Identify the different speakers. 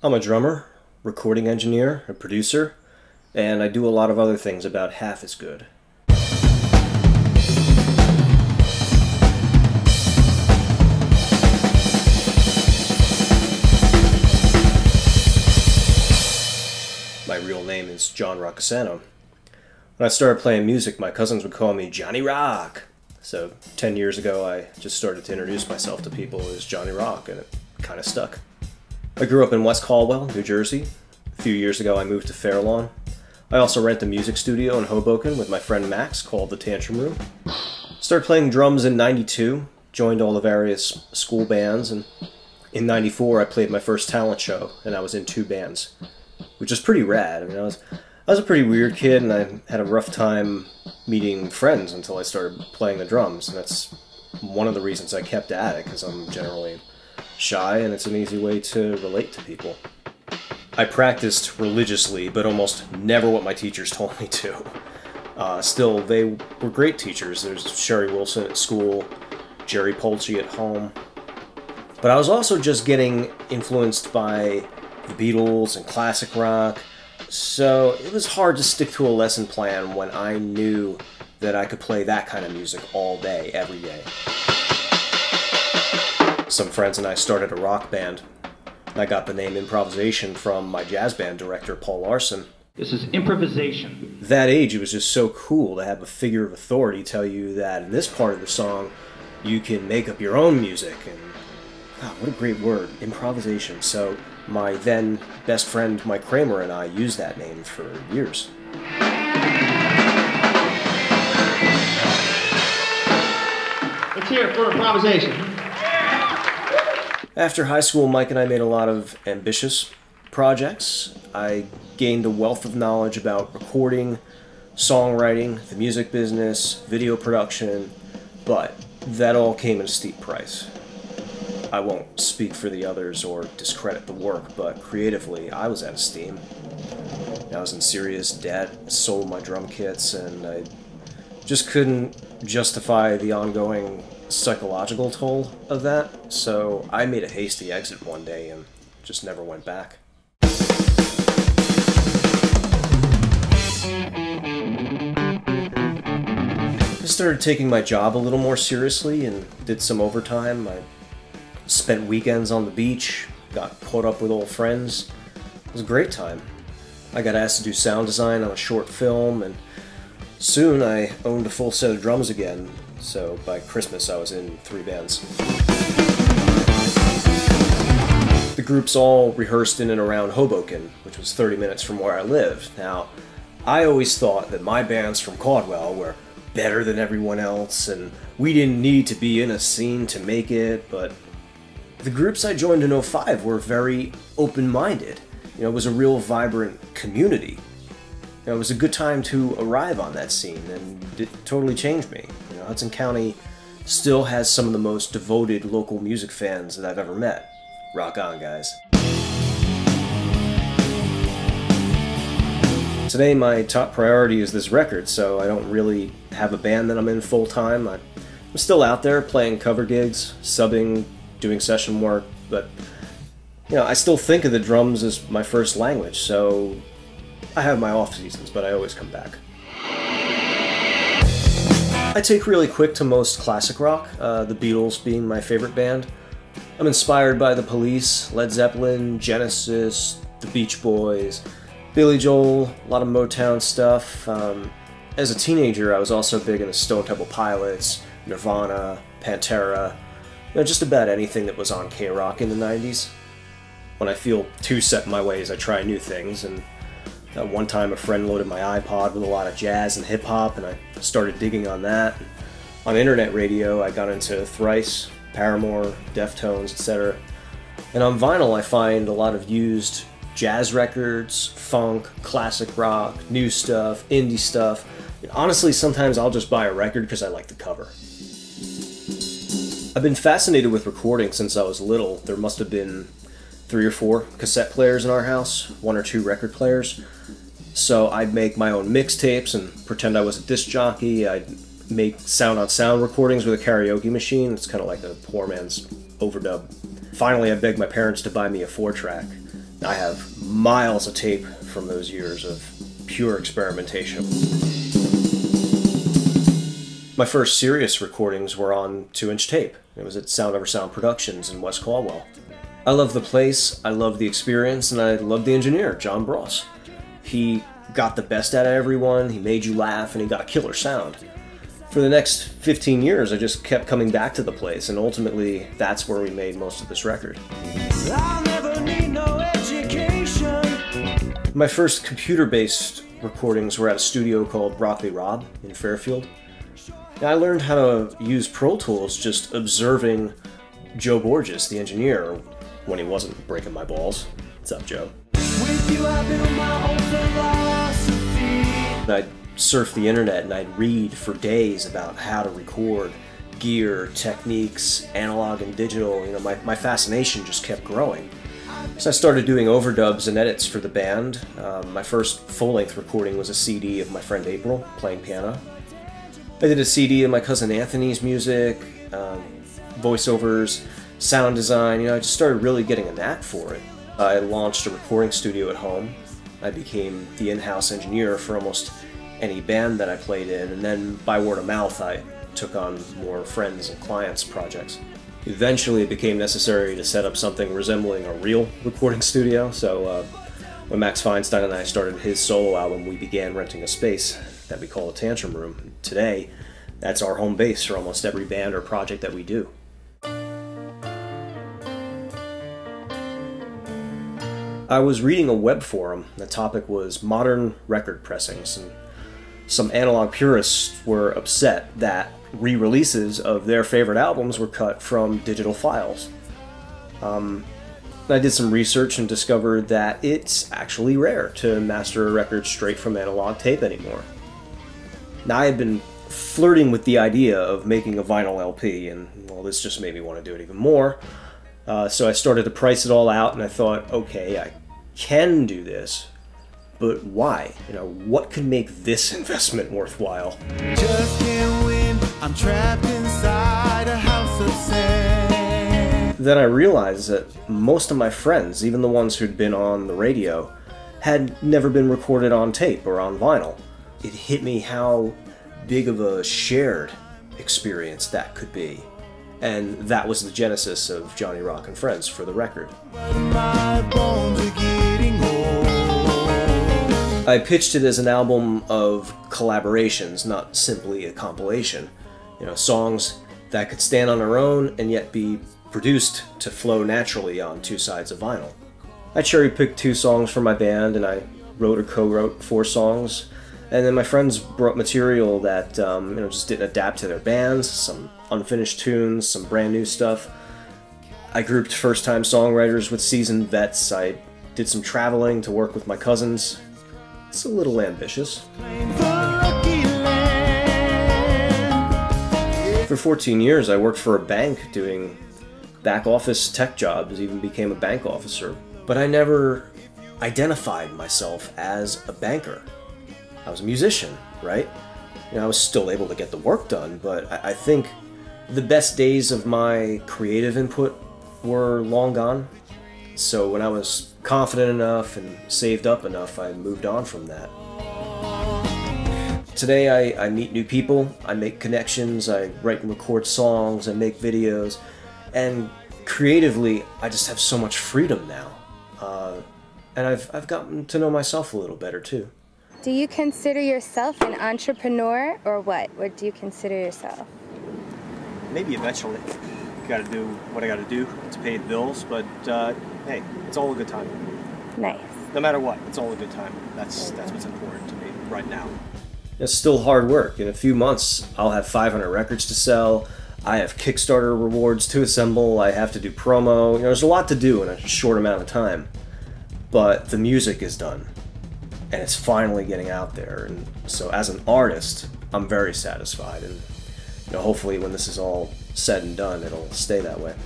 Speaker 1: I'm a drummer, recording engineer, a producer, and I do a lot of other things about half as good. My real name is John Roccasano. When I started playing music, my cousins would call me Johnny Rock. So 10 years ago, I just started to introduce myself to people as Johnny Rock, and it kind of stuck. I grew up in West Caldwell, New Jersey. A few years ago, I moved to Fairlawn. I also rent a music studio in Hoboken with my friend Max called the Tantrum Room. Started playing drums in '92, joined all the various school bands, and in '94 I played my first talent show, and I was in 2 bands, which is pretty rad. I mean, I was a pretty weird kid, and I had a rough time meeting friends until I started playing the drums, and that's one of the reasons I kept at it, because I'm generally shy, and it's an easy way to relate to people. I practiced religiously, but almost never what my teachers told me to. Still, they were great teachers. There's Sherry Wilson at school, Jerry Polci at home. But I was also just getting influenced by the Beatles and classic rock, so it was hard to stick to a lesson plan when I knew that I could play that kind of music all day, every day. Some friends and I started a rock band. I got the name Improvisation from my jazz band director, Paul Larson.
Speaker 2: This is improvisation.
Speaker 1: At that age, it was just so cool to have a figure of authority tell you that in this part of the song, you can make up your own music. And God, what a great word, improvisation. So my then best friend, Mike Kramer, and I used that name for years.
Speaker 2: Let's hear it for improvisation.
Speaker 1: After high school, Mike and I made a lot of ambitious projects. I gained a wealth of knowledge about recording, songwriting, the music business, video production, but that all came at a steep price. I won't speak for the others or discredit the work, but creatively, I was out of steam. I was in serious debt, sold my drum kits, and I just couldn't justify the ongoing psychological toll of that, so I made a hasty exit one day and just never went back. I started taking my job a little more seriously and did some overtime. I spent weekends on the beach, got caught up with old friends. It was a great time. I got asked to do sound design on a short film, and soon I owned a full set of drums again. So by Christmas I was in 3 bands. The groups all rehearsed in and around Hoboken, which was 30 minutes from where I lived. Now, I always thought that my bands from Caldwell were better than everyone else, and we didn't need to be in a scene to make it, but the groups I joined in '05 were very open-minded. It was a real vibrant community. It was a good time to arrive on that scene, and it totally changed me. Hudson County still has some of the most devoted local music fans that I've ever met. Rock on, guys. Today, my top priority is this record, so I don't really have a band that I'm in full-time. I'm still out there playing cover gigs, subbing, doing session work, but I still think of the drums as my first language, so I have my off seasons, but I always come back. I take really quick to most classic rock, the Beatles being my favorite band. I'm inspired by the Police, Led Zeppelin, Genesis, the Beach Boys, Billy Joel, a lot of Motown stuff. As a teenager, I was also big into Stone Temple Pilots, Nirvana, Pantera, just about anything that was on K-Rock in the '90s. When I feel too set in my ways, I try new things, and one time a friend loaded my iPod with a lot of jazz and hip-hop, and I started digging on that. On internet radio, I got into Thrice, Paramore, Deftones, etc. And on vinyl, I find a lot of used jazz records, funk, classic rock, new stuff, indie stuff. And honestly, sometimes I'll just buy a record because I like the cover. I've been fascinated with recording since I was little. There must have been 3 or 4 cassette players in our house, 1 or 2 record players. So I'd make my own mixtapes and pretend I was a disc jockey. I'd make sound-on-sound recordings with a karaoke machine. It's kind of like a poor man's overdub. Finally, I begged my parents to buy me a 4-track. I have miles of tape from those years of pure experimentation. My first serious recordings were on 2-inch tape. It was at Sound Over Sound Productions in West Caldwell. I love the place, I love the experience, and I love the engineer, John Borges. He got the best out of everyone, he made you laugh, and he got a killer sound. For the next 15 years, I just kept coming back to the place, and ultimately, that's where we made most of this record.
Speaker 3: I'll never need no education.
Speaker 1: My first computer-based recordings were at a studio called Broccoli Rob in Fairfield. I learned how to use Pro Tools just observing Joe Borges, the engineer, when he wasn't breaking my balls. What's up, Joe?
Speaker 3: With you, I build my own philosophy.
Speaker 1: I'd surf the internet and I'd read for days about how to record, gear, techniques, analog and digital. You know, my fascination just kept growing. So I started doing overdubs and edits for the band. My first full-length recording was a CD of my friend April playing piano. I did a CD of my cousin Anthony's music, voiceovers, sound design. You know, I just started really getting a knack for it. I launched a recording studio at home. I became the in-house engineer for almost any band that I played in, and then by word of mouth I took on more friends and clients' projects. Eventually it became necessary to set up something resembling a real recording studio, so when Max Feinstein and I started his solo album, we began renting a space that we call a Tantrum Room. Today, that's our home base for almost every band or project that we do. I was reading a web forum. The topic was modern record pressings, and some analog purists were upset that re-releases of their favorite albums were cut from digital files. I did some research and discovered that it's actually rare to master a record straight from analog tape anymore. Now, I had been flirting with the idea of making a vinyl LP, and well, this just made me want to do it even more. So I started to price it all out, and I thought, okay, I can do this, but why? You know, what could make this investment worthwhile?
Speaker 3: Just can't win. I'm trapped inside a house of sand.
Speaker 1: Then I realized that most of my friends, even the ones who'd been on the radio, had never been recorded on tape or on vinyl. It hit me how big of a shared experience that could be. And that was the genesis of Johnny Rock and Friends for the record.
Speaker 3: My bones are getting old.
Speaker 1: I pitched it as an album of collaborations, not simply a compilation. You know, songs that could stand on their own and yet be produced to flow naturally on two sides of vinyl. I cherry-picked 2 songs for my band, and I wrote or co-wrote 4 songs. And then my friends brought material that you know, just didn't adapt to their bands, some unfinished tunes, some brand new stuff. I grouped first-time songwriters with seasoned vets. I did some traveling to work with my cousins. It's a little ambitious. For 14 years, I worked for a bank doing back-office tech jobs, even became a bank officer. But I never identified myself as a banker. I was a musician, right? You know, I was still able to get the work done, but I think the best days of my creative input were long gone. So when I was confident enough and saved up enough, I moved on from that. Today I meet new people, I make connections, I write and record songs, I make videos, and creatively I just have so much freedom now. And I've gotten to know myself a little better too.
Speaker 4: Do you consider yourself an entrepreneur, or what? What do you consider yourself?
Speaker 1: Maybe eventually. Gotta do what I gotta do to pay the bills, but hey, it's all a good time.
Speaker 4: Nice.
Speaker 1: No matter what, it's all a good time. That's what's important to me right now. It's still hard work. In a few months, I'll have 500 records to sell. I have Kickstarter rewards to assemble. I have to do promo. You know, there's a lot to do in a short amount of time. But the music is done. And it's finally getting out there. And so as an artist, I'm very satisfied. And you know, hopefully when this is all said and done, it'll stay that way.